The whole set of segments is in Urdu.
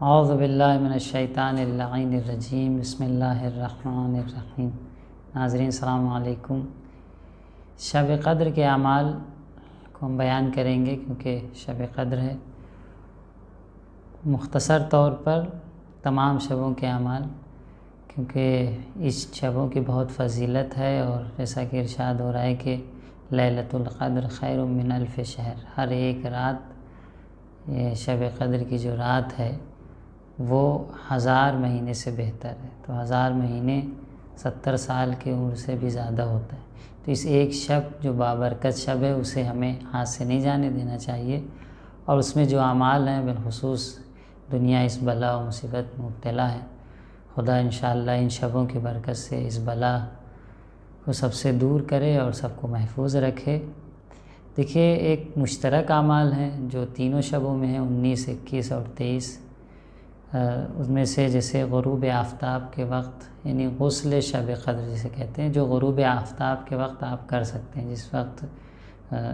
اعوذ باللہ من الشیطان اللعین الرجیم، بسم اللہ الرحمن الرحیم۔ ناظرین السلام علیکم۔ شب قدر کے اعمال کو ہم بیان کریں گے کیونکہ شب قدر ہے۔ مختصر طور پر تمام شبوں کے اعمال، کیونکہ اس شبوں کی بہت فضیلت ہے، اور جیسا کہ ارشاد ہو رہا ہے کہ لیلۃ القدر خیر من الف شہر، ہر ایک رات، یہ شب قدر کی جو رات ہے وہ 1000 مہینے سے بہتر ہے۔ تو 1000 مہینے 70 سال کی عمر سے بھی زیادہ ہوتا ہے۔ تو اس ایک شب جو بابرکت شب ہے اسے ہمیں ہاتھ سے نہیں جانے دینا چاہیے، اور اس میں جو اعمال ہیں بالخصوص دنیا اس بلا و مصیبت میں مبتلا ہے، خدا انشاءاللہ ان شبوں کی برکت سے اس بلا کو سب سے دور کرے اور سب کو محفوظ رکھے۔ دیکھیے، ایک مشترک اعمال ہیں جو تینوں شبوں میں ہیں، 19، 21 اور 23۔ اس میں سے جیسے غروب آفتاب کے وقت، یعنی غسل شب قدر جسے کہتے ہیں، جو غروب آفتاب کے وقت آپ کر سکتے ہیں، جس وقت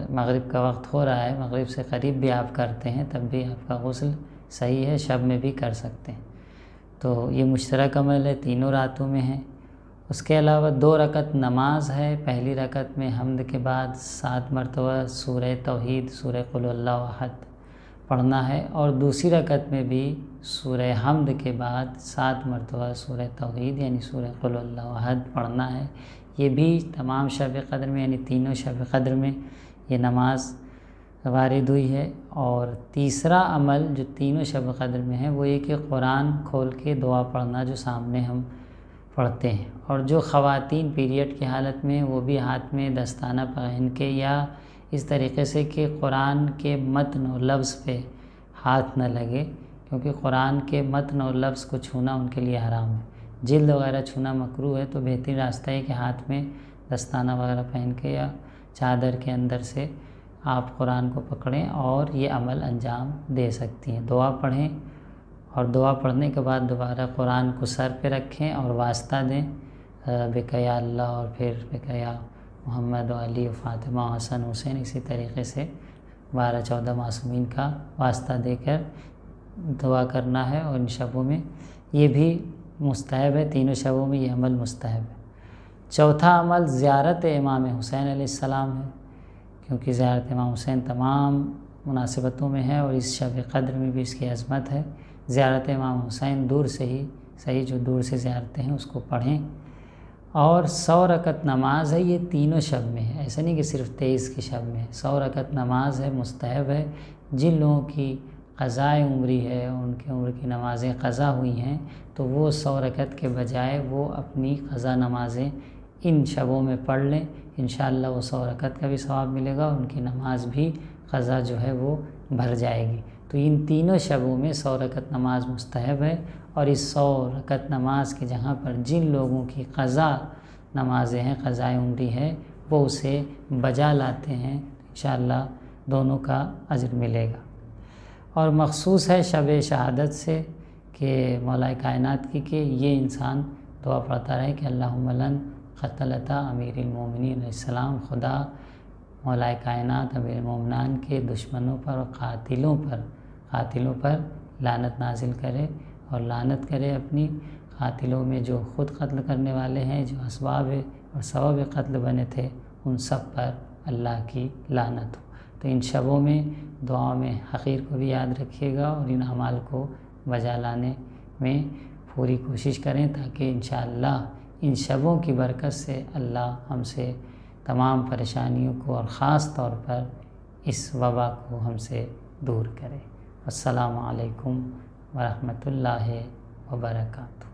مغرب کا وقت ہو رہا ہے، مغرب سے قریب بھی آپ کرتے ہیں تب بھی آپ کا غسل صحیح ہے، شب میں بھی کر سکتے ہیں۔ تو یہ مشترک عمل ہے، تینوں راتوں میں ہے۔ اس کے علاوہ 2 رکعت نماز ہے۔ پہلی رکعت میں حمد کے بعد 7 مرتبہ سورہ توحید، سورہ قل اللہ احد پڑھنا ہے، اور دوسری رکعت میں بھی سورہ حمد کے بعد 7 مرتبہ سورہ توحید یعنی سورہ قل اللہ احد پڑھنا ہے۔ یہ بھی تمام شب قدر میں، یعنی تینوں شب قدر میں یہ نماز وارد ہوئی ہے۔ اور تیسرا عمل جو تینوں شب قدر میں ہے وہ یہ کہ قرآن کھول کے دعا پڑھنا، جو سامنے ہم پڑھتے ہیں، اور جو خواتین پیریڈ کی حالت میں وہ بھی ہاتھ میں دستانہ پہن کے، یا اس طریقے سے کہ قرآن کے متن و لفظ پہ ہاتھ نہ لگے، کیونکہ قرآن کے متن اور لفظ کو چھونا ان کے لیے حرام ہے۔ جلد وغیرہ چھونا مکروہ ہے، تو بہترین راستہ ہے کہ ہاتھ میں دستانہ وغیرہ پہن کے یا چادر کے اندر سے آپ قرآن کو پکڑیں اور یہ عمل انجام دے سکتی ہیں۔ دعا پڑھیں، اور دعا پڑھنے کے بعد دوبارہ قرآن کو سر پہ رکھیں اور واسطہ دیں، بک یا اللہ، اور پھر بک یا محمد و علی و فاطمہ و حسن حسین، اسی طریقے سے 12-14 معصومین کا واسطہ دے کر دعا کرنا ہے۔ اور ان شبوں میں یہ بھی مستحب ہے، تینوں شبوں میں یہ عمل مستحب ہے۔ چوتھا عمل زیارت امام حسین علیہ السلام ہے، کیونکہ زیارت امام حسین تمام مناسبتوں میں ہے، اور اس شب قدر میں بھی اس کی عظمت ہے۔ زیارت امام حسین دور سے ہی صحیح، جو دور سے زیارتیں ہیں اس کو پڑھیں۔ اور 100 رکعت نماز ہے، یہ تینوں شب میں ہے، ایسا نہیں کہ صرف 23 کی شب میں ہے۔ 100 رکعت نماز ہے، مستحب ہے۔ جن لوگوں کی قضائے عمری ہے، ان کی عمر کی نمازیں قضا ہوئی ہیں، تو وہ 100 رکعت کے بجائے وہ اپنی قضا نمازیں ان شبوں میں پڑھ لیں، انشاءاللہ وہ 100 رکعت کا بھی ثواب ملے گا، ان کی نماز بھی قضا جو ہے وہ بھر جائے گی۔ تو ان تینوں شبوں میں 100 رکعت نماز مستحب ہے، اور اس 100 رکعت نماز کے جہاں پر جن لوگوں کی قضا نمازیں ہیں، قضائے عمری ہے، وہ اسے بجا لاتے ہیں، انشاءاللہ دونوں کا اجر ملے گا۔ اور مخصوص ہے شب شہادت سے کہ مولا کائنات کی کہ یہ انسان دعا پڑھتا رہے کہ اللہم لن قتلتا امیر المومنین علیہ السلام، خدا مولا کائنات امیر المومنان کے دشمنوں پر اور قاتلوں پر لعنت نازل کرے، اور لعنت کرے اپنی قاتلوں میں جو خود قتل کرنے والے ہیں، جو اسباب اور سبب قتل بنے تھے، ان سب پر اللہ کی لعنت ہو۔ تو ان شبوں میں دعاؤں میں حقیر کو بھی یاد رکھیے گا، اور ان اعمال کو بجا لانے میں پوری کوشش کریں، تاکہ انشاءاللہ ان شبوں کی برکت سے اللہ ہم سے تمام پریشانیوں کو اور خاص طور پر اس وبا کو ہم سے دور کرے۔ السلام علیکم ورحمۃ اللہ وبرکاتہ۔